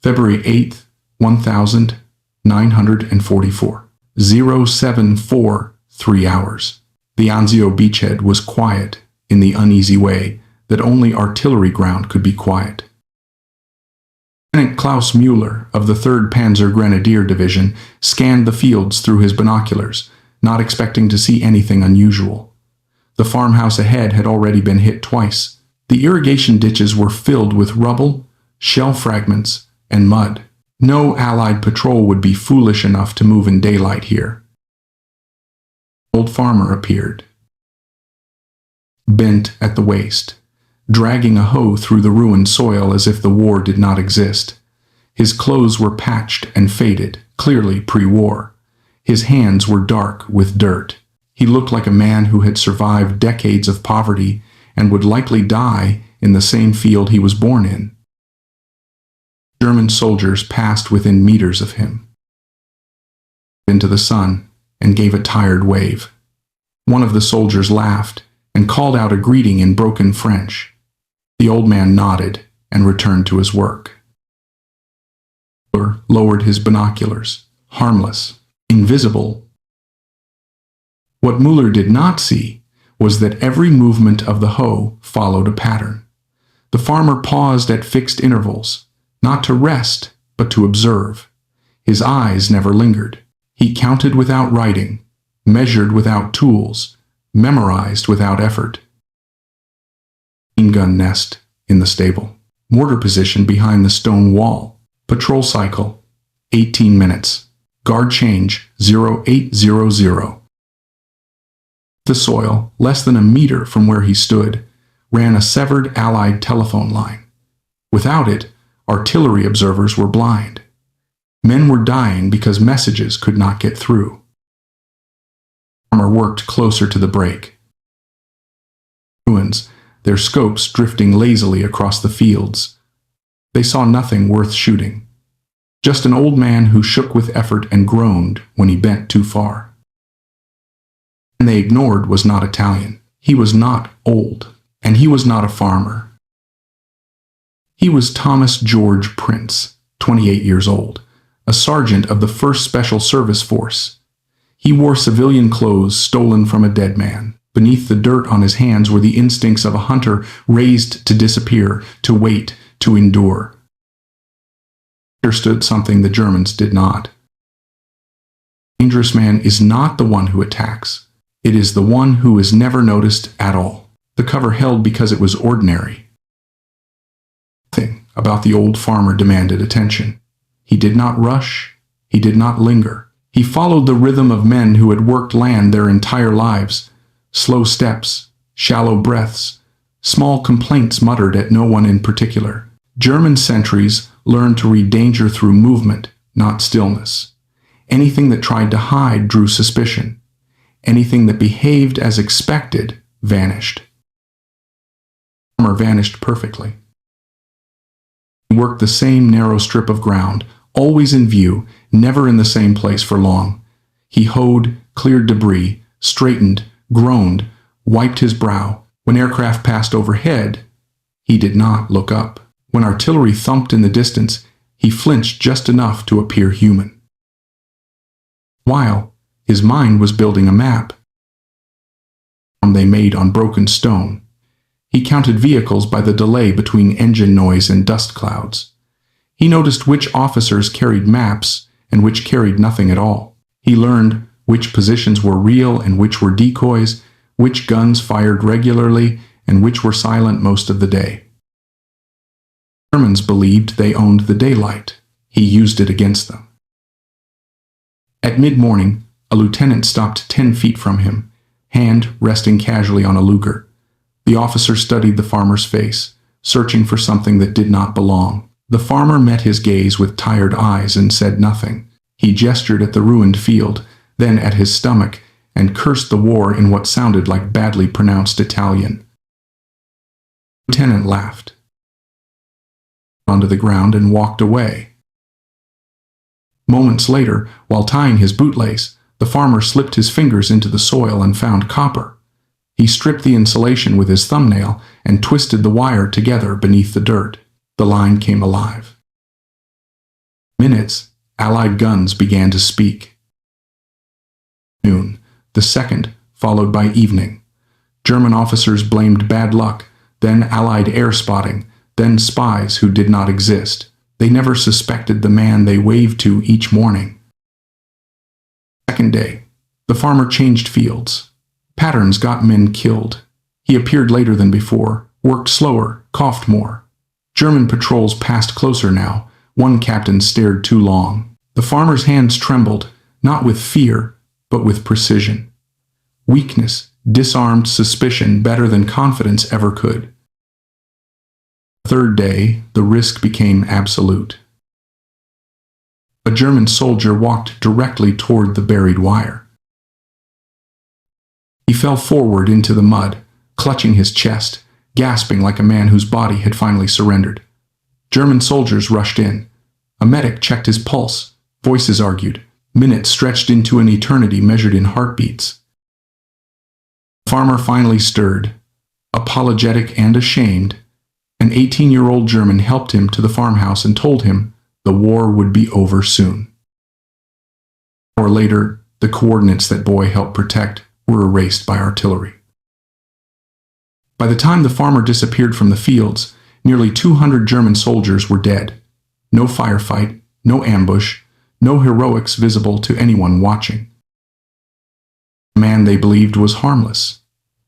February 8th, 1944. 074, 3 hours. The Anzio beachhead was quiet in the uneasy way that only artillery ground could be quiet. Lieutenant Klaus Müller of the 3rd Panzer Grenadier Division scanned the fields through his binoculars, not expecting to see anything unusual. The farmhouse ahead had already been hit twice. The irrigation ditches were filled with rubble, shell fragments, and mud. No Allied patrol would be foolish enough to move in daylight here. The old farmer appeared, bent at the waist, dragging a hoe through the ruined soil as if the war did not exist. His clothes were patched and faded, clearly pre-war. His hands were dark with dirt. He looked like a man who had survived decades of poverty and would likely die in the same field he was born in. German soldiers passed within meters of him, into the sun, and gave a tired wave. One of the soldiers laughed and called out a greeting in broken French. The old man nodded and returned to his work. Müller lowered his binoculars, harmless, invisible. What Müller did not see was that every movement of the hoe followed a pattern. The farmer paused at fixed intervals, not to rest, but to observe. His eyes never lingered. He counted without writing, measured without tools, memorized without effort. Gun nest in the stable. Mortar position behind the stone wall. Patrol cycle, 18 minutes. Guard change, 0800. The soil, less than a meter from where he stood, ran a severed Allied telephone line. Without it, artillery observers were blind. Men were dying because messages could not get through. The farmer worked closer to the break. Ruins, their scopes drifting lazily across the fields. They saw nothing worth shooting. Just an old man who shook with effort and groaned when he bent too far. And they ignored was not Italian. He was not old, and he was not a farmer. He was Thomas George Prince, 28 years old, a sergeant of the 1st Special Service Force. He wore civilian clothes stolen from a dead man. Beneath the dirt on his hands were the instincts of a hunter raised to disappear, to wait, to endure. He understood something the Germans did not. A dangerous man is not the one who attacks. It is the one who is never noticed at all. The cover held because it was ordinary. Nothing about the old farmer demanded attention. He did not rush. He did not linger. He followed the rhythm of men who had worked land their entire lives. Slow steps, shallow breaths, small complaints muttered at no one in particular. German sentries learned to read danger through movement, not stillness. Anything that tried to hide drew suspicion. Anything that behaved as expected vanished. The farmer vanished perfectly. He worked the same narrow strip of ground, always in view, never in the same place for long. He hoed, cleared debris, straightened, groaned, wiped his brow. When aircraft passed overhead, he did not look up. When artillery thumped in the distance, he flinched just enough to appear human. While his mind was building a map they made on broken stone, he counted vehicles by the delay between engine noise and dust clouds. He noticed which officers carried maps and which carried nothing at all. He learned which positions were real and which were decoys, which guns fired regularly and which were silent most of the day. Germans believed they owned the daylight. He used it against them. At mid-morning, a lieutenant stopped 10 feet from him, hand resting casually on a Luger. The officer studied the farmer's face, searching for something that did not belong. The farmer met his gaze with tired eyes and said nothing. He gestured at the ruined field, then at his stomach, and cursed the war in what sounded like badly pronounced Italian. The lieutenant laughed onto the ground and walked away. Moments later, while tying his bootlace, the farmer slipped his fingers into the soil and found copper. He stripped the insulation with his thumbnail and twisted the wire together beneath the dirt. The line came alive. Minutes, Allied guns began to speak. Noon, the second, followed by evening. German officers blamed bad luck, then Allied air spotting, then spies who did not exist. They never suspected the man they waved to each morning. Second day, the farmer changed fields. Patterns got men killed. He appeared later than before, worked slower, coughed more. German patrols passed closer now. One captain stared too long. The farmer's hands trembled, not with fear, but with precision. Weakness disarmed suspicion better than confidence ever could. Third day, the risk became absolute. A German soldier walked directly toward the buried wire. He fell forward into the mud, clutching his chest, gasping like a man whose body had finally surrendered. German soldiers rushed in. A medic checked his pulse. Voices argued. Minutes stretched into an eternity measured in heartbeats. The farmer finally stirred. Apologetic and ashamed, an 18-year-old German helped him to the farmhouse and told him the war would be over soon. An hour later, the coordinates that boy helped protect were erased by artillery. By the time the farmer disappeared from the fields, nearly 200 German soldiers were dead. No firefight, no ambush, no heroics visible to anyone watching. The man they believed was harmless,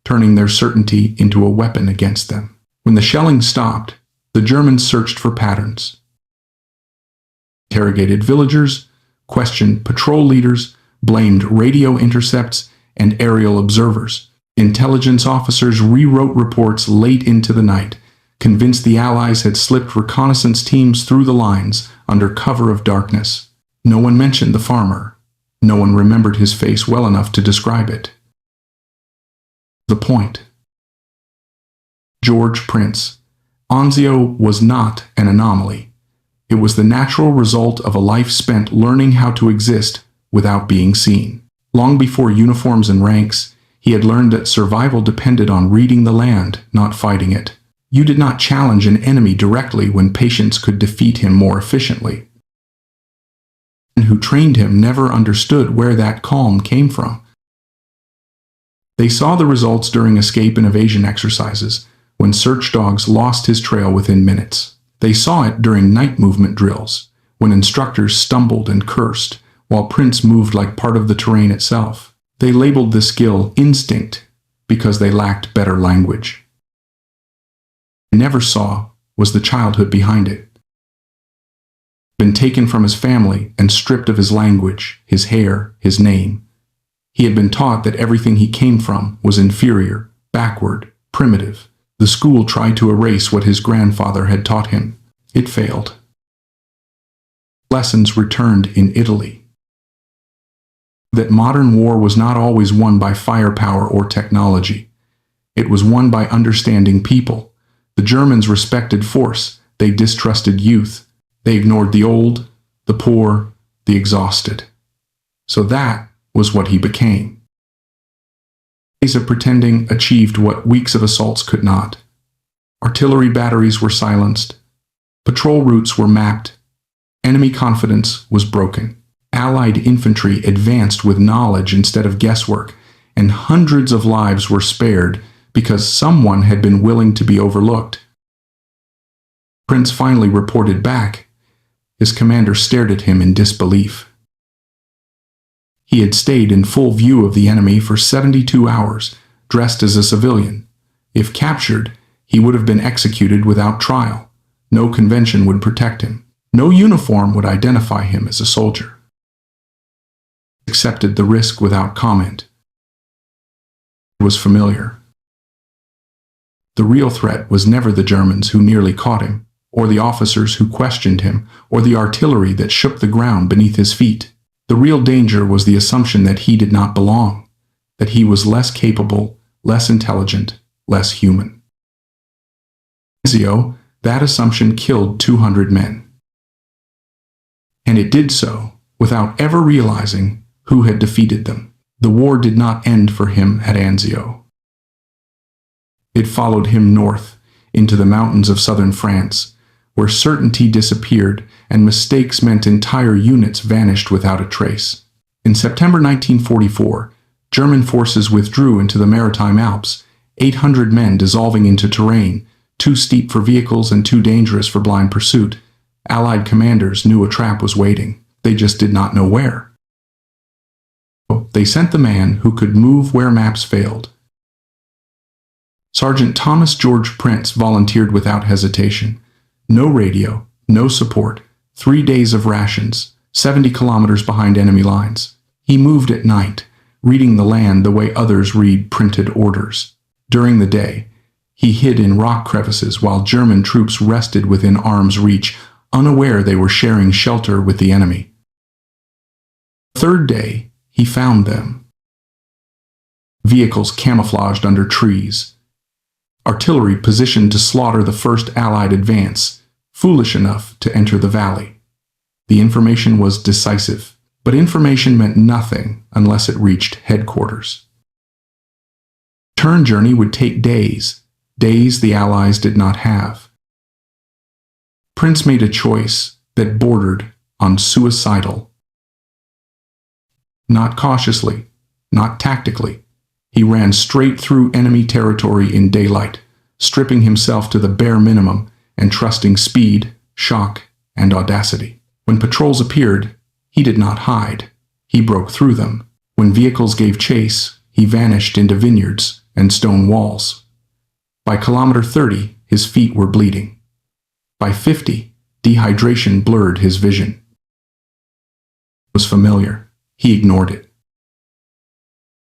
turning their certainty into a weapon against them. When the shelling stopped, the Germans searched for patterns. Interrogated villagers, questioned patrol leaders, blamed radio intercepts and aerial observers. Intelligence officers rewrote reports late into the night, convinced the Allies had slipped reconnaissance teams through the lines under cover of darkness. No one mentioned the farmer. No one remembered his face well enough to describe it. The point. George Prince. Anzio was not an anomaly. It was the natural result of a life spent learning how to exist without being seen. Long before uniforms and ranks, he had learned that survival depended on reading the land, not fighting it. You did not challenge an enemy directly when patience could defeat him more efficiently. And who trained him never understood where that calm came from. They saw the results during escape and evasion exercises, when search dogs lost his trail within minutes. They saw it during night movement drills, when instructors stumbled and cursed, while Prince moved like part of the terrain itself. They labeled the skill instinct because they lacked better language. What they never saw was the childhood behind it. Been taken from his family and stripped of his language, his hair, his name. He had been taught that everything he came from was inferior, backward, primitive. The school tried to erase what his grandfather had taught him. It failed. Lessons returned in Italy. That modern war was not always won by firepower or technology. It was won by understanding people. The Germans respected force. They distrusted youth. They ignored the old, the poor, the exhausted. So that was what he became. Days of pretending achieved what weeks of assaults could not. Artillery batteries were silenced. Patrol routes were mapped. Enemy confidence was broken. Allied infantry advanced with knowledge instead of guesswork, and hundreds of lives were spared because someone had been willing to be overlooked. Prince finally reported back. His commander stared at him in disbelief. He had stayed in full view of the enemy for 72 hours, dressed as a civilian. If captured, he would have been executed without trial. No convention would protect him. No uniform would identify him as a soldier. He accepted the risk without comment. It was familiar. The real threat was never the Germans who nearly caught him, or the officers who questioned him, or the artillery that shook the ground beneath his feet. The real danger was the assumption that he did not belong, that he was less capable, less intelligent, less human. Anzio, that assumption killed 200 men. And it did so without ever realizing who had defeated them. The war did not end for him at Anzio. It followed him north, into the mountains of southern France, where certainty disappeared and mistakes meant entire units vanished without a trace. In September 1944, German forces withdrew into the Maritime Alps, 800 men dissolving into terrain, too steep for vehicles and too dangerous for blind pursuit. Allied commanders knew a trap was waiting. They just did not know where. They sent the man who could move where maps failed. Sergeant Thomas George Prince volunteered without hesitation. No radio, no support, 3 days of rations, 70 kilometers behind enemy lines. He moved at night, reading the land the way others read printed orders. During the day, he hid in rock crevices while German troops rested within arm's reach, unaware they were sharing shelter with the enemy. The third day, he found them. Vehicles camouflaged under trees. Artillery positioned to slaughter the first Allied advance, foolish enough to enter the valley. The information was decisive, but information meant nothing unless it reached headquarters. The return journey would take days, days the Allies did not have. Prince made a choice that bordered on suicidal. Not cautiously, not tactically. He ran straight through enemy territory in daylight, stripping himself to the bare minimum and trusting speed, shock, and audacity. When patrols appeared, he did not hide. He broke through them. When vehicles gave chase, he vanished into vineyards and stone walls. By kilometer 30, his feet were bleeding. By 50, dehydration blurred his vision. It was familiar. He ignored it.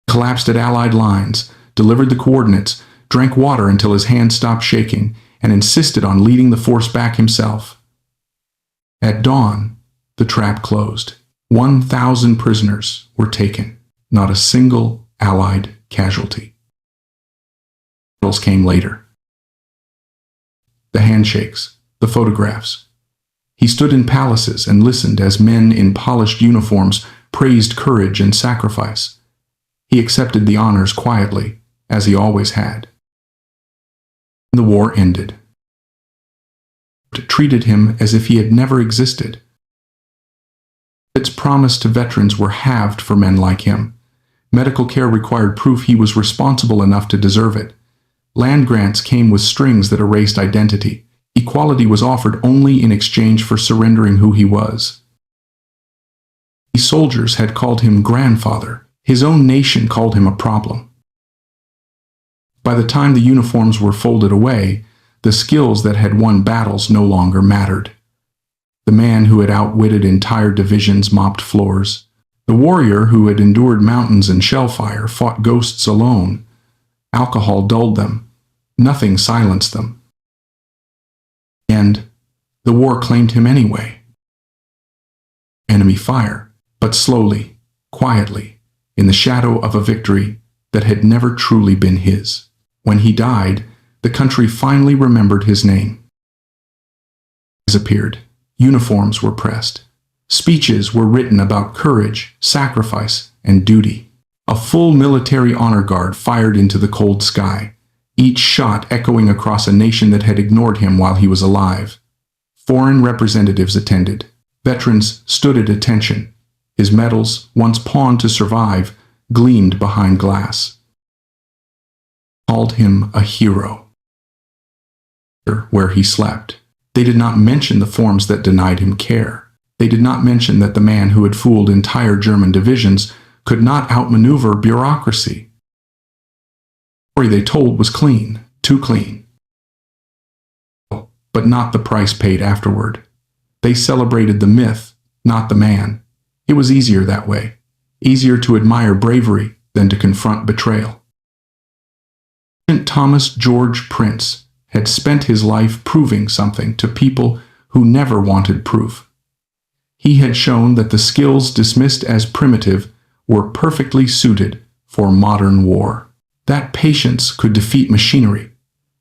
Collapsed at Allied lines, delivered the coordinates, drank water until his hand stopped shaking, and insisted on leading the force back himself. At dawn, the trap closed. 1,000 prisoners were taken. Not a single Allied casualty. Battles came later. The handshakes, the photographs. He stood in palaces and listened as men in polished uniforms praised courage and sacrifice. He accepted the honors quietly, as he always had. The war ended. It treated him as if he had never existed. Its promise to veterans were halved for men like him. Medical care required proof he was responsible enough to deserve it. Land grants came with strings that erased identity. Equality was offered only in exchange for surrendering who he was. These soldiers had called him grandfather. His own nation called him a problem. By the time the uniforms were folded away, the skills that had won battles no longer mattered. The man who had outwitted entire divisions mopped floors. The warrior who had endured mountains and shellfire fought ghosts alone. Alcohol dulled them. Nothing silenced them. And the war claimed him anyway. Enemy fire, but slowly, quietly, in the shadow of a victory that had never truly been his. When he died, the country finally remembered his name. Disappeared. Uniforms were pressed. Speeches were written about courage, sacrifice, and duty. A full military honor guard fired into the cold sky, each shot echoing across a nation that had ignored him while he was alive. Foreign representatives attended. Veterans stood at attention. His medals, once pawned to survive, gleamed behind glass. Called him a hero. Where he slept. They did not mention the forms that denied him care. They did not mention that the man who had fooled entire German divisions could not outmaneuver bureaucracy. The story they told was clean, too clean. But not the price paid afterward. They celebrated the myth, not the man. It was easier that way. Easier to admire bravery than to confront betrayal. Thomas George Prince had spent his life proving something to people who never wanted proof. He had shown that the skills dismissed as primitive were perfectly suited for modern war. That patience could defeat machinery.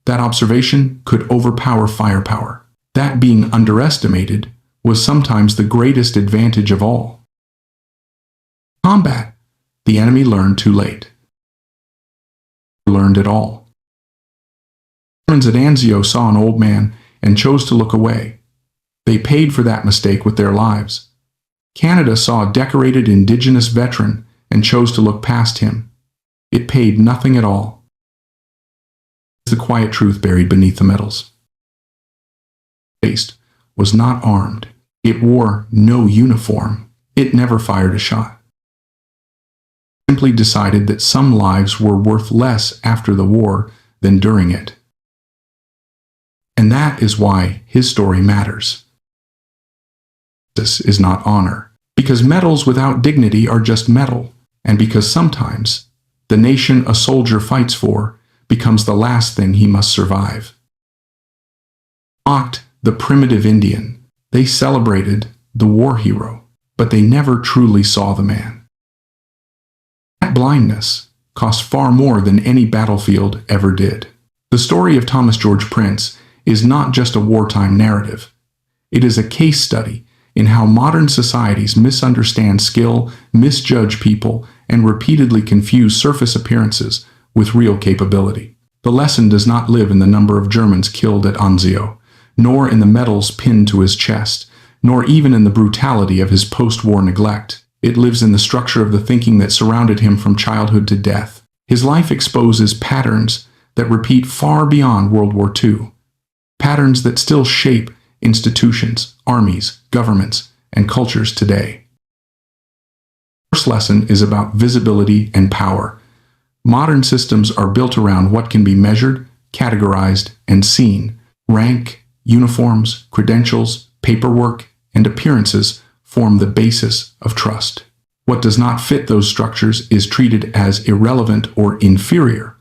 That observation could overpower firepower. That being underestimated was sometimes the greatest advantage of all. Combat, the enemy learned too late. Learned it all. Germans at Anzio saw an old man and chose to look away. They paid for that mistake with their lives. Canada saw a decorated Indigenous veteran and chose to look past him. It paid nothing at all. The quiet truth buried beneath the medals. Faced was not armed. It wore no uniform. It never fired a shot. Simply decided that some lives were worth less after the war than during it. And that is why his story matters. This is not honor, because medals without dignity are just metal, and because sometimes the nation a soldier fights for becomes the last thing he must survive. Mocked the primitive Indian, they celebrated the war hero, but they never truly saw the man. That blindness cost far more than any battlefield ever did. The story of Thomas George Prince is not just a wartime narrative. It is a case study in how modern societies misunderstand skill, misjudge people, and repeatedly confuse surface appearances with real capability. The lesson does not live in the number of Germans killed at Anzio, nor in the medals pinned to his chest, nor even in the brutality of his post-war neglect. It lives in the structure of the thinking that surrounded him from childhood to death. His life exposes patterns that repeat far beyond World War II, patterns that still shape institutions, armies, governments, and cultures today. The first lesson is about visibility and power. Modern systems are built around what can be measured, categorized, and seen. Rank, uniforms, credentials, paperwork, and appearances form the basis of trust. What does not fit those structures is treated as irrelevant or inferior.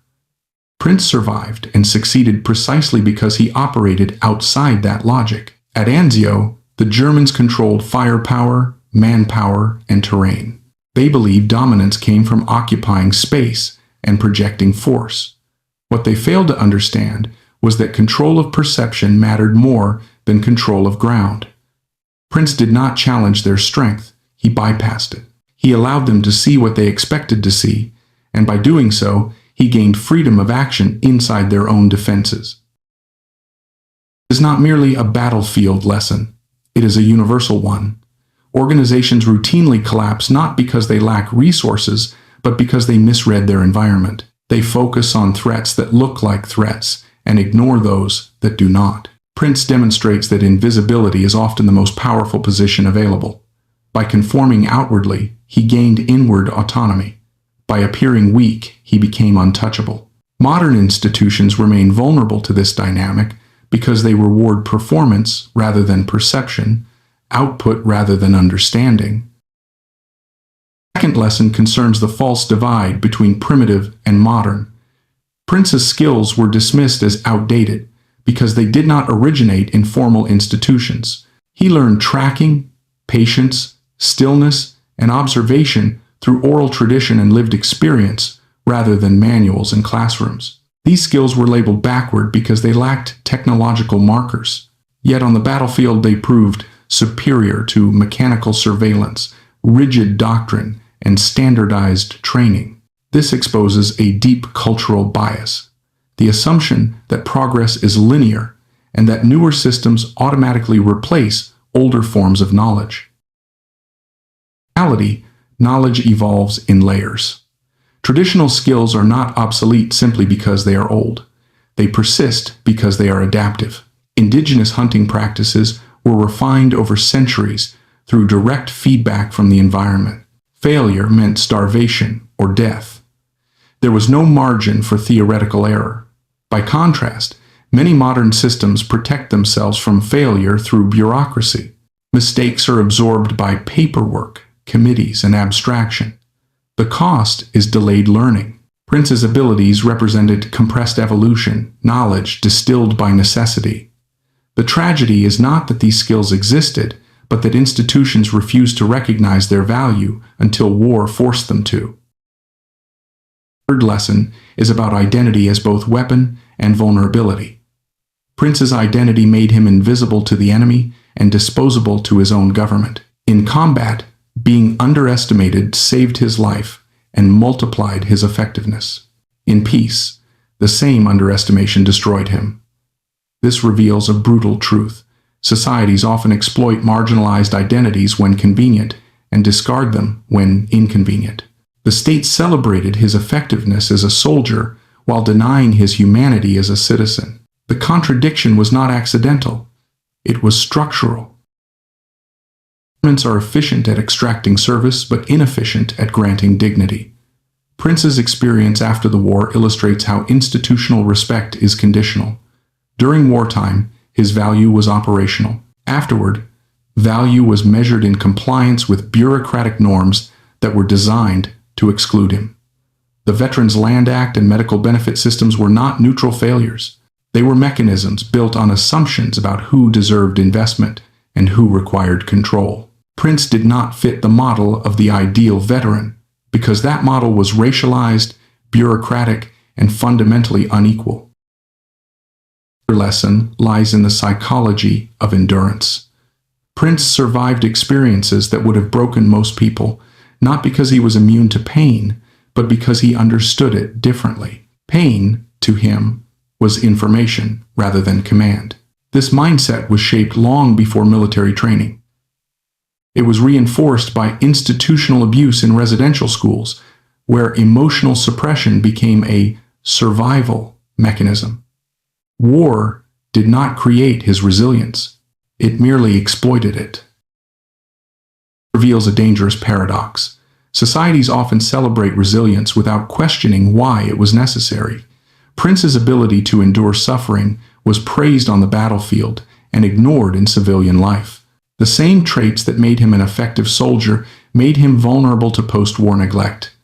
Prince survived and succeeded precisely because he operated outside that logic. At Anzio, the Germans controlled firepower, manpower, and terrain. They believed dominance came from occupying space and projecting force. What they failed to understand was that control of perception mattered more than control of ground. Prince did not challenge their strength, he bypassed it. He allowed them to see what they expected to see, and by doing so, he gained freedom of action inside their own defenses. It is not merely a battlefield lesson, it is a universal one. Organizations routinely collapse not because they lack resources, but because they misread their environment. They focus on threats that look like threats and ignore those that do not. Prince demonstrates that invisibility is often the most powerful position available. By conforming outwardly, he gained inward autonomy. By appearing weak, he became untouchable. Modern institutions remain vulnerable to this dynamic because they reward performance rather than perception, output rather than understanding. The second lesson concerns the false divide between primitive and modern. Prince's skills were dismissed as outdated because they did not originate in formal institutions. He learned tracking, patience, stillness, and observation through oral tradition and lived experience rather than manuals and classrooms. These skills were labeled backward because they lacked technological markers. Yet on the battlefield they proved superior to mechanical surveillance, rigid doctrine, and standardized training. This exposes a deep cultural bias, the assumption that progress is linear and that newer systems automatically replace older forms of knowledge. In reality, knowledge evolves in layers. Traditional skills are not obsolete simply because they are old. They persist because they are adaptive. Indigenous hunting practices were refined over centuries through direct feedback from the environment. Failure meant starvation or death. There was no margin for theoretical error. By contrast, many modern systems protect themselves from failure through bureaucracy. Mistakes are absorbed by paperwork, committees, and abstraction. The cost is delayed learning. Prince's abilities represented compressed evolution, knowledge distilled by necessity. The tragedy is not that these skills existed, but that institutions refused to recognize their value until war forced them to. The third lesson is about identity as both weapon and vulnerability. Prince's identity made him invisible to the enemy and disposable to his own government. In combat, being underestimated saved his life and multiplied his effectiveness. In peace, the same underestimation destroyed him. This reveals a brutal truth. Societies often exploit marginalized identities when convenient and discard them when inconvenient. The state celebrated his effectiveness as a soldier while denying his humanity as a citizen. The contradiction was not accidental. It was structural. Governments are efficient at extracting service but inefficient at granting dignity. Prince's experience after the war illustrates how institutional respect is conditional. During wartime, his value was operational. Afterward, value was measured in compliance with bureaucratic norms that were designed to exclude him. The Veterans Land Act and medical benefit systems were not neutral failures. They were mechanisms built on assumptions about who deserved investment and who required control. Prince did not fit the model of the ideal veteran because that model was racialized, bureaucratic, and fundamentally unequal. The lesson lies in the psychology of endurance. Prince survived experiences that would have broken most people, not because he was immune to pain, but because he understood it differently. Pain, to him, was information rather than command. This mindset was shaped long before military training. It was reinforced by institutional abuse in residential schools, where emotional suppression became a survival mechanism. War did not create his resilience. It merely exploited it. It reveals a dangerous paradox. Societies often celebrate resilience without questioning why it was necessary. Prince's ability to endure suffering was praised on the battlefield and ignored in civilian life. The same traits that made him an effective soldier made him vulnerable to post-war neglect.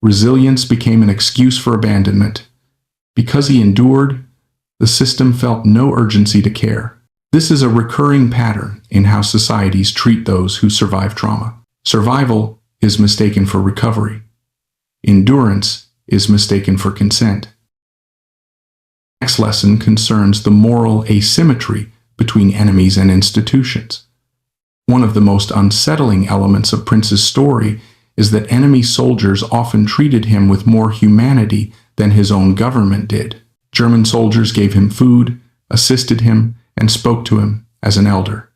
Resilience became an excuse for abandonment. Because he endured, the system felt no urgency to care. This is a recurring pattern in how societies treat those who survive trauma. Survival is mistaken for recovery. Endurance is mistaken for consent. The next lesson concerns the moral asymmetry between enemies and institutions. One of the most unsettling elements of Prince's story is that enemy soldiers often treated him with more humanity than his own government did. German soldiers gave him food, assisted him, and spoke to him as an elder.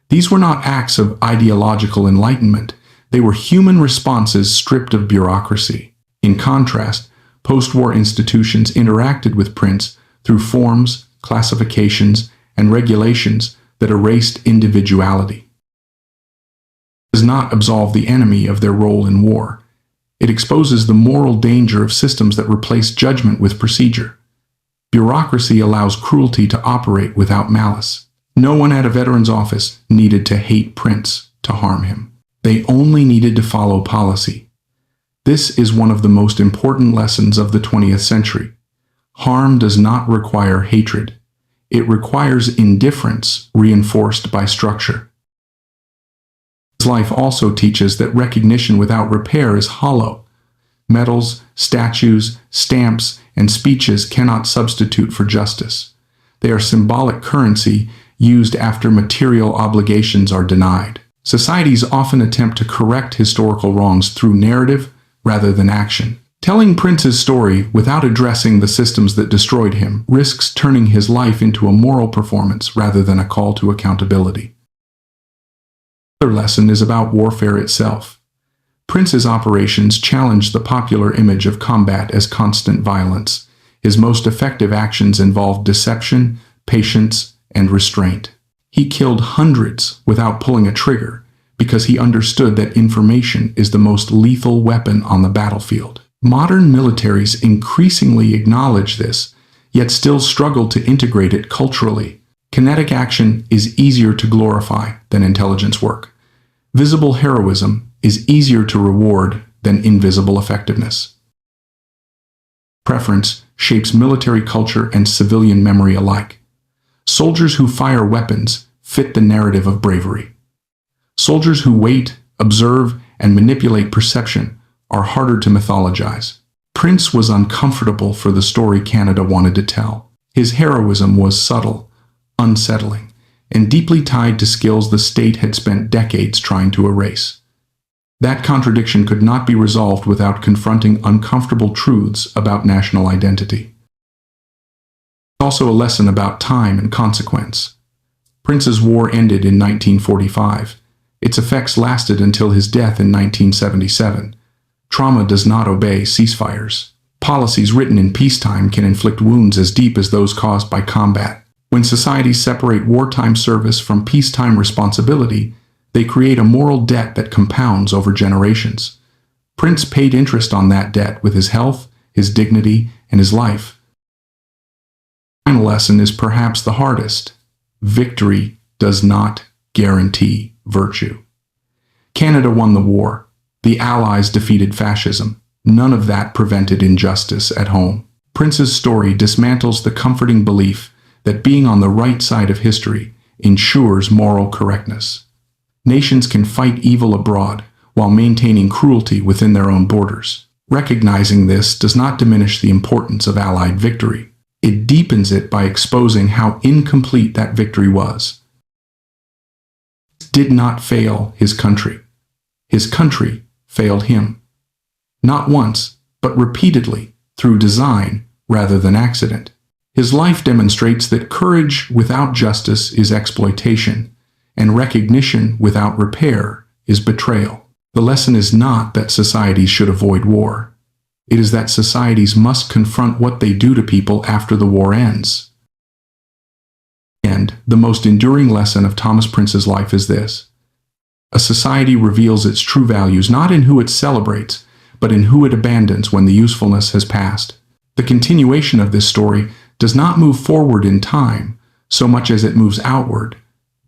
These were not acts of ideological enlightenment. They were human responses stripped of bureaucracy. In contrast, post-war institutions interacted with Prince through forms, classifications, and regulations that erased individuality. It does not absolve the enemy of their role in war. It exposes the moral danger of systems that replace judgment with procedure. Bureaucracy allows cruelty to operate without malice. No one at a veteran's office needed to hate Prince to harm him. They only needed to follow policy. This is one of the most important lessons of the 20th century. Harm does not require hatred. It requires indifference reinforced by structure. His life also teaches that recognition without repair is hollow. Medals, statues, stamps, and speeches cannot substitute for justice. They are symbolic currency used after material obligations are denied. Societies often attempt to correct historical wrongs through narrative rather than action. Telling Prince's story without addressing the systems that destroyed him risks turning his life into a moral performance rather than a call to accountability. The other lesson is about warfare itself. Prince's operations challenged the popular image of combat as constant violence. His most effective actions involved deception, patience, and restraint. He killed hundreds without pulling a trigger because he understood that information is the most lethal weapon on the battlefield. Modern militaries increasingly acknowledge this, yet still struggle to integrate it culturally. Kinetic action is easier to glorify than intelligence work. Visible heroism is easier to reward than invisible effectiveness. Preference shapes military culture and civilian memory alike. Soldiers who fire weapons fit the narrative of bravery. Soldiers who wait, observe, and manipulate perception are harder to mythologize. Prince was uncomfortable for the story Canada wanted to tell. His heroism was subtle, unsettling, and deeply tied to skills the state had spent decades trying to erase. That contradiction could not be resolved without confronting uncomfortable truths about national identity. Also a lesson about time and consequence. Prince's war ended in 1945. Its effects lasted until his death in 1977. Trauma does not obey ceasefires. Policies written in peacetime can inflict wounds as deep as those caused by combat. When societies separate wartime service from peacetime responsibility, they create a moral debt that compounds over generations. Prince paid interest on that debt with his health, his dignity, and his life. The final lesson is perhaps the hardest. Victory does not guarantee virtue. Canada won the war. The Allies defeated fascism. None of that prevented injustice at home. Prince's story dismantles the comforting belief that being on the right side of history ensures moral correctness. Nations can fight evil abroad while maintaining cruelty within their own borders. Recognizing this does not diminish the importance of Allied victory. It deepens it by exposing how incomplete that victory was. He did not fail his country. His country failed him. Not once, but repeatedly, through design rather than accident. His life demonstrates that courage without justice is exploitation, and recognition without repair is betrayal. The lesson is not that societies should avoid war. It is that societies must confront what they do to people after the war ends. And the most enduring lesson of Thomas Prince's life is this: a society reveals its true values not in who it celebrates, but in who it abandons when the usefulness has passed. The continuation of this story does not move forward in time so much as it moves outward,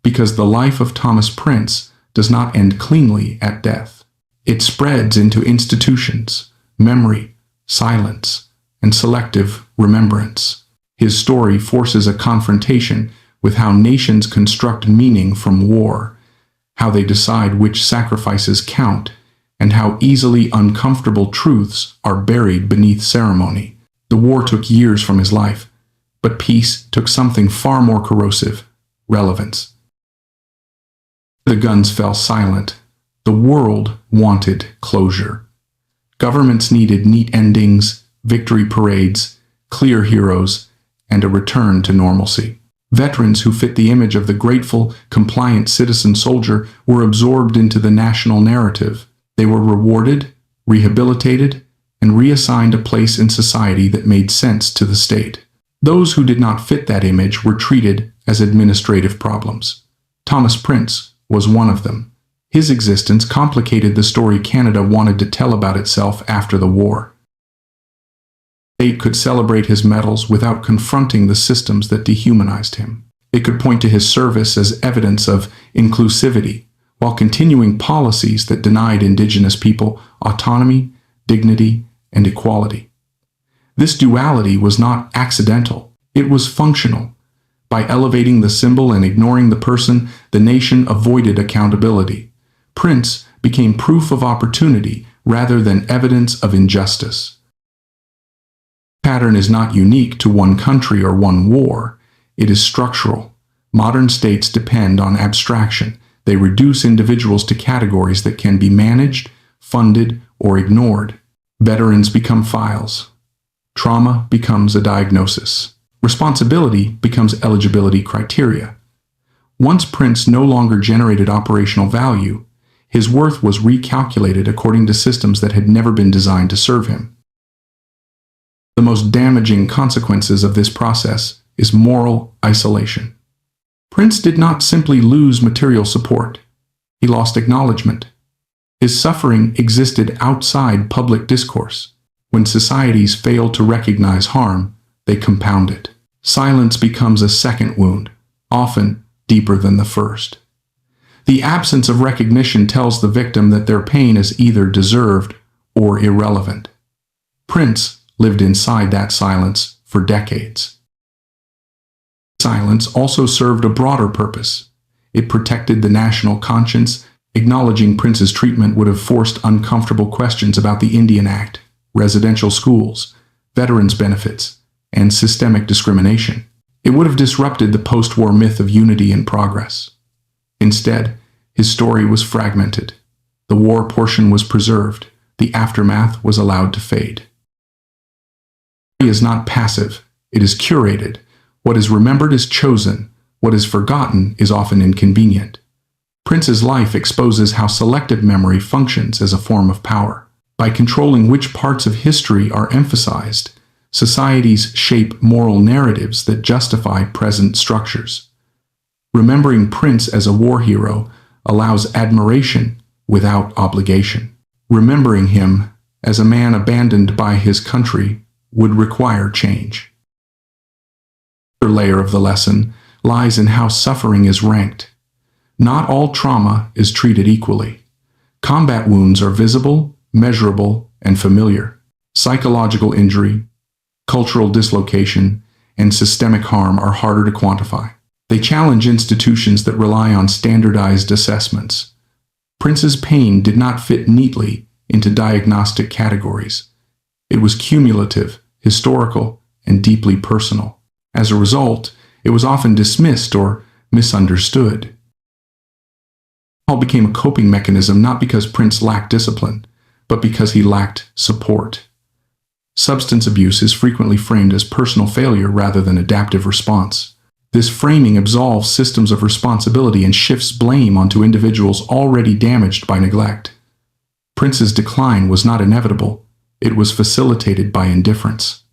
because the life of Thomas Prince does not end cleanly at death. It spreads into institutions, memory, silence, and selective remembrance. His story forces a confrontation with how nations construct meaning from war, how they decide which sacrifices count, and how easily uncomfortable truths are buried beneath ceremony. The war took years from his life, but peace took something far more corrosive: relevance. The guns fell silent. The world wanted closure. Governments needed neat endings, victory parades, clear heroes, and a return to normalcy. Veterans who fit the image of the grateful, compliant citizen soldier were absorbed into the national narrative. They were rewarded, rehabilitated, and reassigned a place in society that made sense to the state. Those who did not fit that image were treated as administrative problems. Thomas Prince was one of them. His existence complicated the story Canada wanted to tell about itself after the war. The state could celebrate his medals without confronting the systems that dehumanized him. It could point to his service as evidence of inclusivity, while continuing policies that denied Indigenous people autonomy, dignity, and equality. This duality was not accidental. It was functional. By elevating the symbol and ignoring the person, the nation avoided accountability. Prince became proof of opportunity rather than evidence of injustice. The pattern is not unique to one country or one war. It is structural. Modern states depend on abstraction. They reduce individuals to categories that can be managed, funded, or ignored. Veterans become files. Trauma becomes a diagnosis. Responsibility becomes eligibility criteria. Once Prince no longer generated operational value, his worth was recalculated according to systems that had never been designed to serve him. The most damaging consequences of this process is moral isolation. Prince did not simply lose material support. He lost acknowledgement. His suffering existed outside public discourse. When societies fail to recognize harm, they compound it. Silence becomes a second wound, often deeper than the first. The absence of recognition tells the victim that their pain is either deserved or irrelevant. Prince lived inside that silence for decades. Silence also served a broader purpose. It protected the national conscience. Acknowledging Prince's treatment would have forced uncomfortable questions about the Indian Act, residential schools, veterans' benefits, and systemic discrimination. It would have disrupted the post-war myth of unity and progress. Instead, his story was fragmented. The war portion was preserved. The aftermath was allowed to fade. It is not passive. It is curated, What is remembered is chosen, what is forgotten is often inconvenient. Prince's life exposes how selective memory functions as a form of power. By controlling which parts of history are emphasized, societies shape moral narratives that justify present structures. Remembering Prince as a war hero allows admiration without obligation. Remembering him as a man abandoned by his country would require change. Another layer of the lesson lies in how suffering is ranked. Not all trauma is treated equally. Combat wounds are visible, measurable, and familiar. Psychological injury, cultural dislocation, and systemic harm are harder to quantify. They challenge institutions that rely on standardized assessments. Prince's pain did not fit neatly into diagnostic categories. It was cumulative, historical, and deeply personal. As a result, it was often dismissed or misunderstood. Alcohol became a coping mechanism not because Prince lacked discipline, but because he lacked support. Substance abuse is frequently framed as personal failure rather than adaptive response. This framing absolves systems of responsibility and shifts blame onto individuals already damaged by neglect. Prince's decline was not inevitable, it was facilitated by indifference.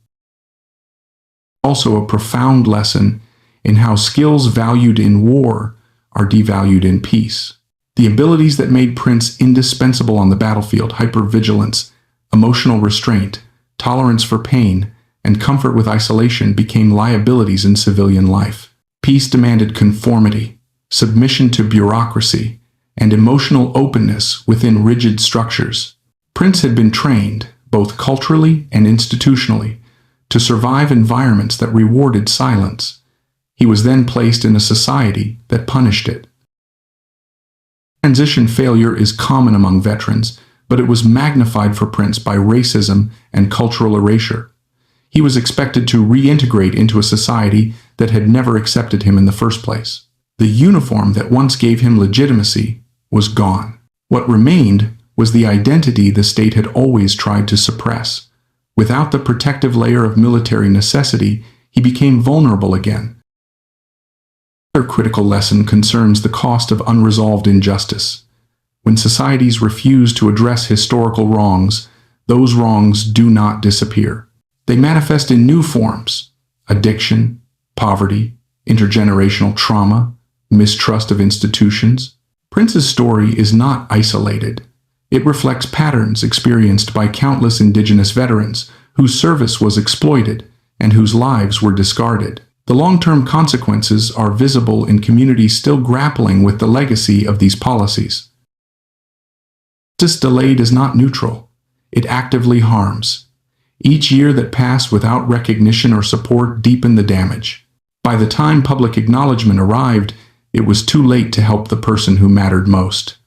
Also a profound lesson in how skills valued in war are devalued in peace. The abilities that made Prince indispensable on the battlefield, hypervigilance, emotional restraint, tolerance for pain, and comfort with isolation, became liabilities in civilian life. Peace demanded conformity, submission to bureaucracy, and emotional openness within rigid structures. Prince had been trained, both culturally and institutionally, to survive environments that rewarded silence. He was then placed in a society that punished it. Transition failure is common among veterans, but it was magnified for Prince by racism and cultural erasure. He was expected to reintegrate into a society that had never accepted him in the first place. The uniform that once gave him legitimacy was gone. What remained was the identity the state had always tried to suppress. Without the protective layer of military necessity, he became vulnerable again. Another critical lesson concerns the cost of unresolved injustice. When societies refuse to address historical wrongs, those wrongs do not disappear. They manifest in new forms: addiction, poverty, intergenerational trauma, mistrust of institutions. Prince's story is not isolated. It reflects patterns experienced by countless indigenous veterans whose service was exploited and whose lives were discarded. The long-term consequences are visible in communities still grappling with the legacy of these policies. Justice delayed is not neutral. It actively harms. Each year that passed without recognition or support deepened the damage. By the time public acknowledgement arrived, it was too late to help the person who mattered most.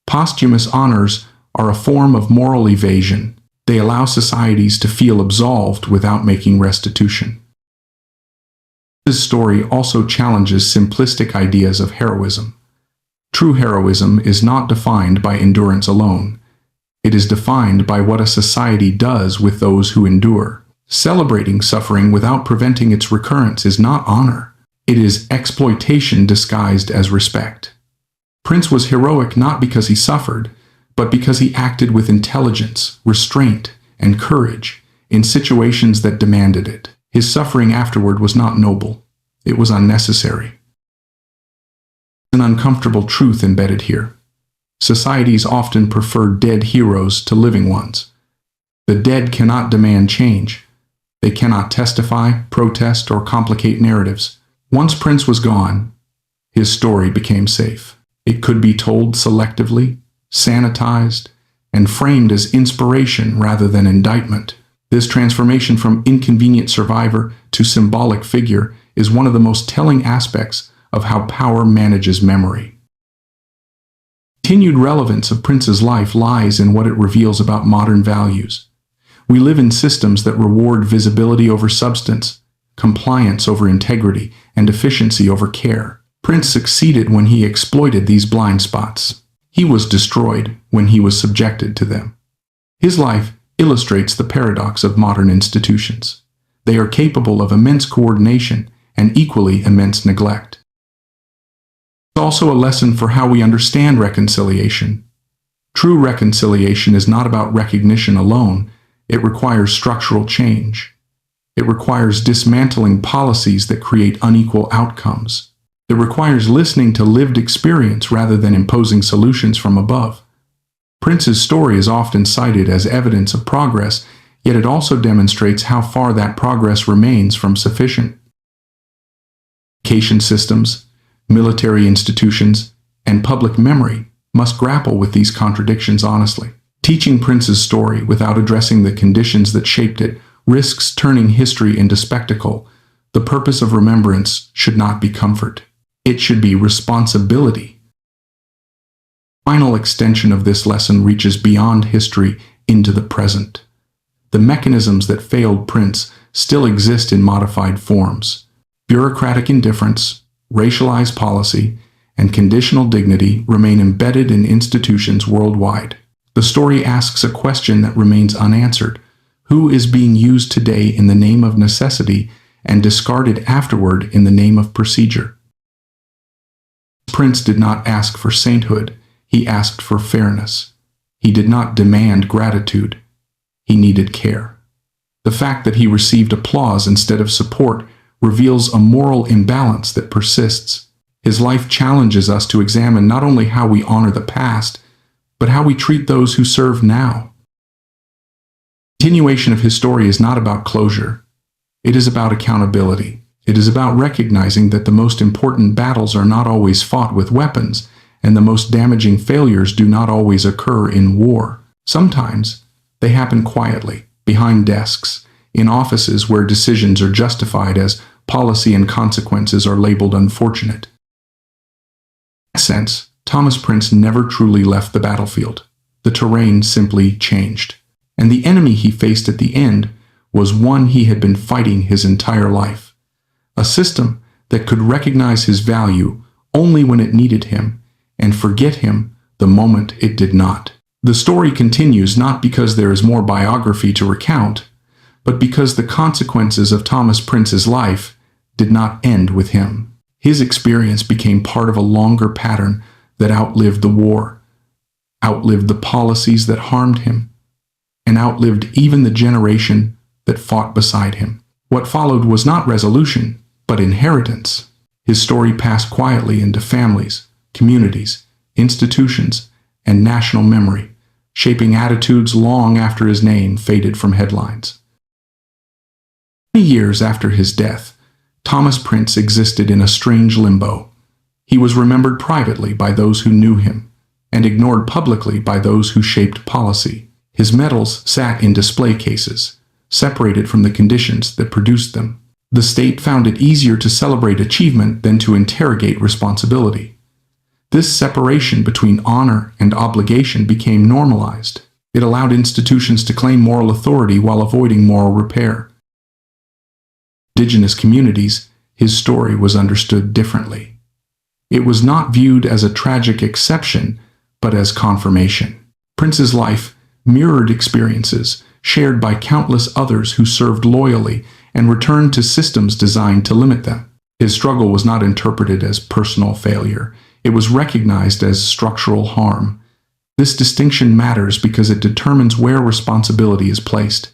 Posthumous honors are a form of moral evasion. They allow societies to feel absolved without making restitution. This story also challenges simplistic ideas of heroism. True heroism is not defined by endurance alone. It is defined by what a society does with those who endure. Celebrating suffering without preventing its recurrence is not honor. It is exploitation disguised as respect. Prince was heroic not because he suffered, but because he acted with intelligence, restraint, and courage in situations that demanded it. His suffering afterward was not noble. It was unnecessary. An uncomfortable truth embedded here. Societies often prefer dead heroes to living ones. The dead cannot demand change. They cannot testify, protest, or complicate narratives. Once Prince was gone, his story became safe. It could be told selectively, sanitized, and framed as inspiration rather than indictment. This transformation from inconvenient survivor to symbolic figure is one of the most telling aspects of how power manages memory. Continued relevance of Prince's life lies in what it reveals about modern values. We live in systems that reward visibility over substance, compliance over integrity, and efficiency over care. Prince succeeded when he exploited these blind spots. He was destroyed when he was subjected to them. His life illustrates the paradox of modern institutions. They are capable of immense coordination and equally immense neglect. It's also a lesson for how we understand reconciliation. True reconciliation is not about recognition alone. It requires structural change. It requires dismantling policies that create unequal outcomes. It requires listening to lived experience rather than imposing solutions from above. Prince's story is often cited as evidence of progress, yet it also demonstrates how far that progress remains from sufficient. Education systems, military institutions, and public memory must grapple with these contradictions honestly. Teaching Prince's story without addressing the conditions that shaped it risks turning history into spectacle. The purpose of remembrance should not be comfort. It should be responsibility. The final extension of this lesson reaches beyond history into the present. The mechanisms that failed Prince still exist in modified forms. Bureaucratic indifference, racialized policy, and conditional dignity remain embedded in institutions worldwide. The story asks a question that remains unanswered. Who is being used today in the name of necessity and discarded afterward in the name of procedure? Prince did not ask for sainthood, he asked for fairness. He did not demand gratitude, he needed care. The fact that he received applause instead of support reveals a moral imbalance that persists. His life challenges us to examine not only how we honor the past, but how we treat those who serve now. Continuation of his story is not about closure. It is about accountability. It is about recognizing that the most important battles are not always fought with weapons, and the most damaging failures do not always occur in war. Sometimes, they happen quietly, behind desks, in offices where decisions are justified as policy and consequences are labeled unfortunate. In that sense, Thomas Prince never truly left the battlefield. The terrain simply changed. And the enemy he faced at the end was one he had been fighting his entire life. A system that could recognize his value only when it needed him, and forget him the moment it did not. The story continues not because there is more biography to recount, but because the consequences of Thomas Prince's life did not end with him. His experience became part of a longer pattern that outlived the war, outlived the policies that harmed him, and outlived even the generation that fought beside him. What followed was not resolution, but inheritance. His story passed quietly into families, communities, institutions, and national memory, shaping attitudes long after his name faded from headlines. Many years after his death, Thomas Prince existed in a strange limbo. He was remembered privately by those who knew him, and ignored publicly by those who shaped policy. His medals sat in display cases, separated from the conditions that produced them. The state found it easier to celebrate achievement than to interrogate responsibility. This separation between honor and obligation became normalized. It allowed institutions to claim moral authority while avoiding moral repair. In indigenous communities, his story was understood differently. It was not viewed as a tragic exception, but as confirmation. Prince's life mirrored experiences shared by countless others who served loyally and returned to systems designed to limit them. His struggle was not interpreted as personal failure. It was recognized as structural harm. This distinction matters because it determines where responsibility is placed.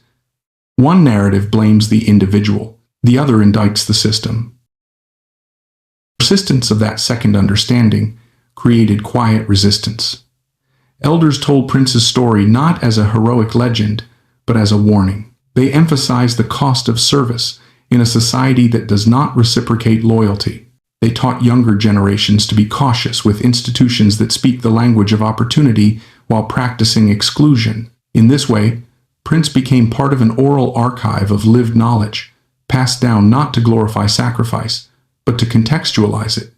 One narrative blames the individual, the other indicts the system. The persistence of that second understanding created quiet resistance. Elders told Prince's story not as a heroic legend, but as a warning. They emphasized the cost of service in a society that does not reciprocate loyalty. They taught younger generations to be cautious with institutions that speak the language of opportunity while practicing exclusion. In this way, Prince became part of an oral archive of lived knowledge, passed down not to glorify sacrifice, but to contextualize it.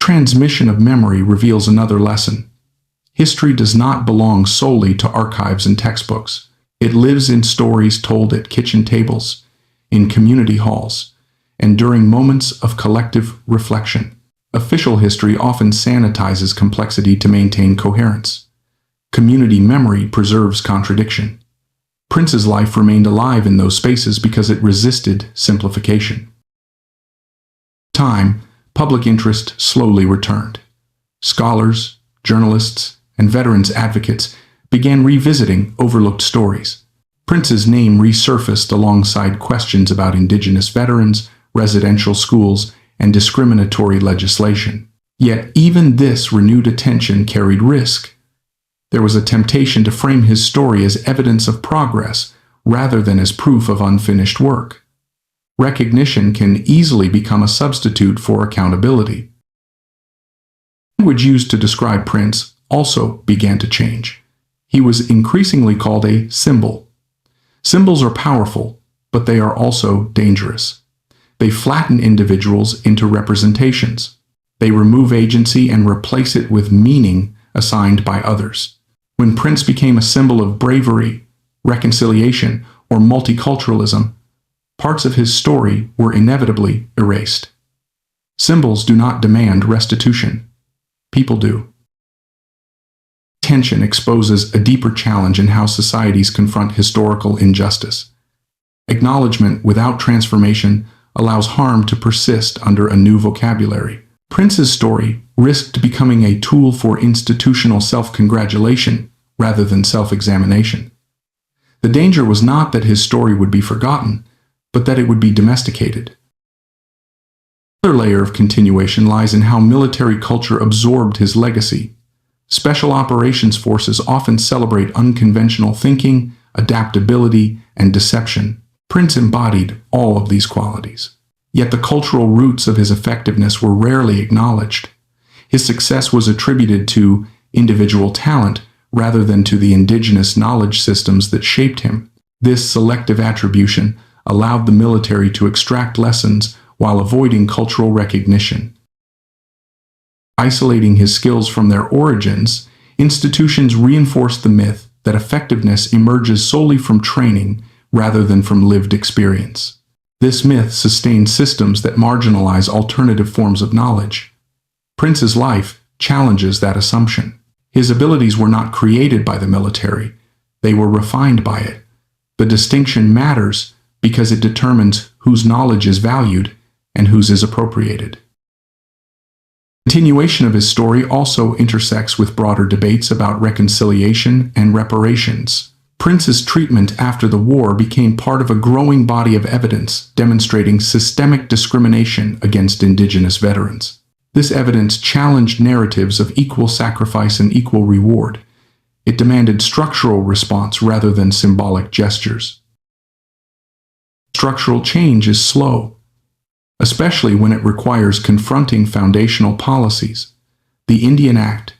Transmission of memory reveals another lesson. History does not belong solely to archives and textbooks. It lives in stories told at kitchen tables, in community halls, and during moments of collective reflection. Official history often sanitizes complexity to maintain coherence. Community memory preserves contradiction. Prince's life remained alive in those spaces because it resisted simplification. Time, public interest slowly returned. Scholars, journalists, and veterans advocates began revisiting overlooked stories. Prince's name resurfaced alongside questions about indigenous veterans, residential schools, and discriminatory legislation. Yet even this renewed attention carried risk. There was a temptation to frame his story as evidence of progress rather than as proof of unfinished work. Recognition can easily become a substitute for accountability. The language used to describe Prince also began to change. He was increasingly called a symbol. Symbols are powerful, but they are also dangerous. They flatten individuals into representations. They remove agency and replace it with meaning assigned by others. When Prince became a symbol of bravery, reconciliation, or multiculturalism, parts of his story were inevitably erased. Symbols do not demand restitution. People do. Tension exposes a deeper challenge in how societies confront historical injustice. Acknowledgement without transformation allows harm to persist under a new vocabulary. Prince's story risked becoming a tool for institutional self-congratulation rather than self-examination. The danger was not that his story would be forgotten, but that it would be domesticated. Another layer of continuation lies in how military culture absorbed his legacy. Special operations forces often celebrate unconventional thinking, adaptability, and deception. Prince embodied all of these qualities. Yet the cultural roots of his effectiveness were rarely acknowledged. His success was attributed to individual talent rather than to the indigenous knowledge systems that shaped him. This selective attribution allowed the military to extract lessons while avoiding cultural recognition. Isolating his skills from their origins, institutions reinforced the myth that effectiveness emerges solely from training rather than from lived experience. This myth sustained systems that marginalize alternative forms of knowledge. Prince's life challenges that assumption. His abilities were not created by the military, they were refined by it. The distinction matters because it determines whose knowledge is valued and whose is appropriated. Continuation of his story also intersects with broader debates about reconciliation and reparations. Prince's treatment after the war became part of a growing body of evidence demonstrating systemic discrimination against indigenous veterans. This evidence challenged narratives of equal sacrifice and equal reward. It demanded structural response rather than symbolic gestures. Structural change is slow, especially when it requires confronting foundational policies. The Indian Act,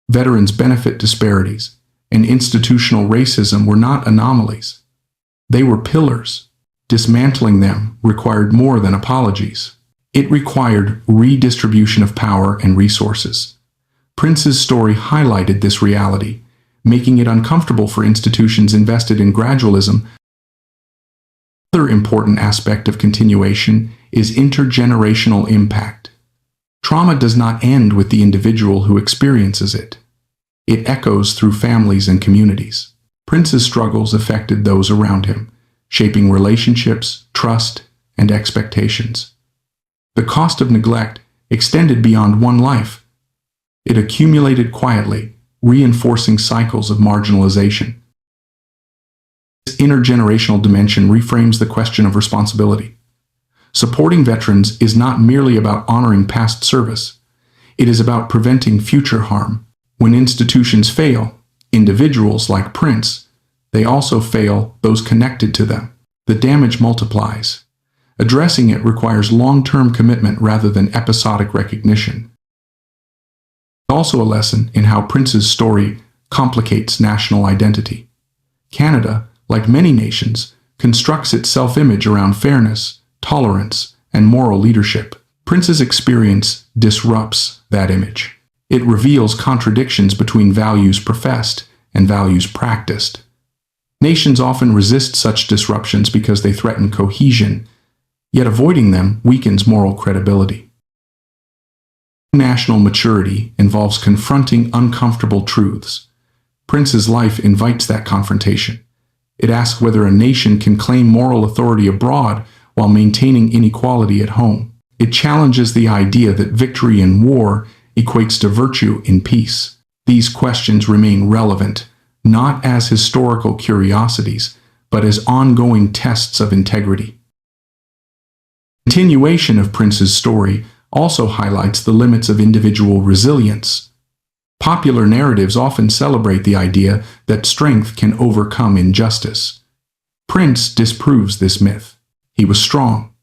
veterans' benefit disparities, and institutional racism were not anomalies. They were pillars. Dismantling them required more than apologies. It required redistribution of power and resources. Prince's story highlighted this reality, making it uncomfortable for institutions invested in gradualism. Another important aspect of continuation is intergenerational impact. Trauma does not end with the individual who experiences it. It echoes through families and communities. Prince's struggles affected those around him, shaping relationships, trust, and expectations. The cost of neglect extended beyond one life. It accumulated quietly, reinforcing cycles of marginalization. This intergenerational dimension reframes the question of responsibility. Supporting veterans is not merely about honoring past service. It is about preventing future harm. When institutions fail, individuals like Prince, they also fail those connected to them. The damage multiplies. Addressing it requires long-term commitment rather than episodic recognition. Also a lesson in how Prince's story complicates national identity. Canada, like many nations, constructs its self-image around fairness, tolerance, and moral leadership. Prince's experience disrupts that image. It reveals contradictions between values professed and values practiced. Nations often resist such disruptions because they threaten cohesion, yet avoiding them weakens moral credibility. National maturity involves confronting uncomfortable truths. Prince's life invites that confrontation. It asks whether a nation can claim moral authority abroad while maintaining inequality at home. It challenges the idea that victory in war equates to virtue in peace. These questions remain relevant, not as historical curiosities, but as ongoing tests of integrity. Continuation of Prince's story also highlights the limits of individual resilience. Popular narratives often celebrate the idea that strength can overcome injustice. Prince disproves this myth. He was strong,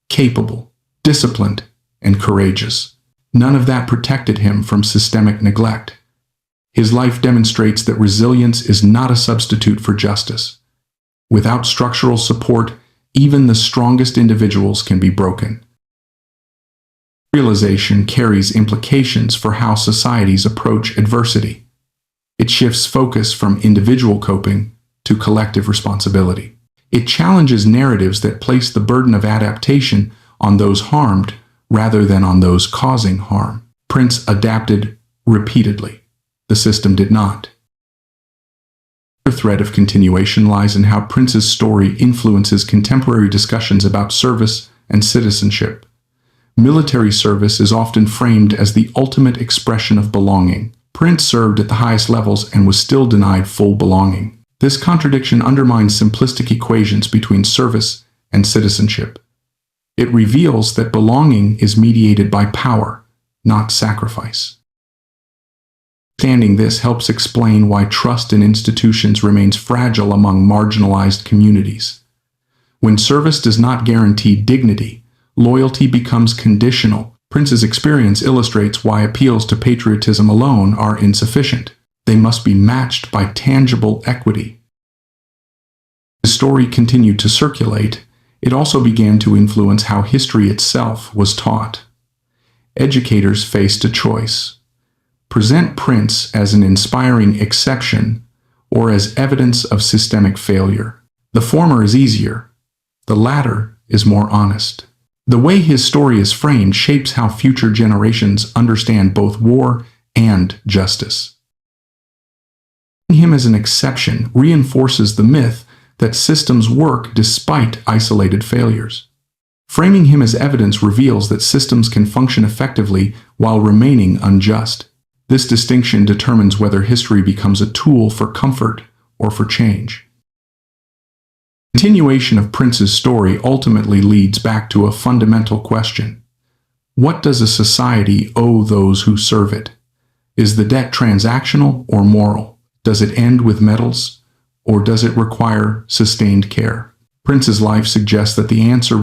capable, disciplined, and courageous. None of that protected him from systemic neglect. His life demonstrates that resilience is not a substitute for justice. Without structural support, even the strongest individuals can be broken. Realization carries implications for how societies approach adversity. It shifts focus from individual coping to collective responsibility. It challenges narratives that place the burden of adaptation on those harmed rather than on those causing harm. Prince adapted repeatedly. The system did not. The thread of continuation lies in how Prince's story influences contemporary discussions about service and citizenship. Military service is often framed as the ultimate expression of belonging. Prince served at the highest levels and was still denied full belonging. This contradiction undermines simplistic equations between service and citizenship. It reveals that belonging is mediated by power, not sacrifice. Understanding this helps explain why trust in institutions remains fragile among marginalized communities. When service does not guarantee dignity, loyalty becomes conditional. Prince's experience illustrates why appeals to patriotism alone are insufficient. They must be matched by tangible equity. As the story continued to circulate, it also began to influence how history itself was taught. Educators faced a choice: present Prince as an inspiring exception or as evidence of systemic failure. The former is easier, the latter is more honest. The way his story is framed shapes how future generations understand both war and justice. Seeing him as an exception reinforces the myth that systems work despite isolated failures. Framing him as evidence reveals that systems can function effectively while remaining unjust. This distinction determines whether history becomes a tool for comfort or for change. Continuation of Prince's story ultimately leads back to a fundamental question. What does a society owe those who serve it? Is the debt transactional or moral? Does it end with medals, or does it require sustained care? Prince's life suggests that the answer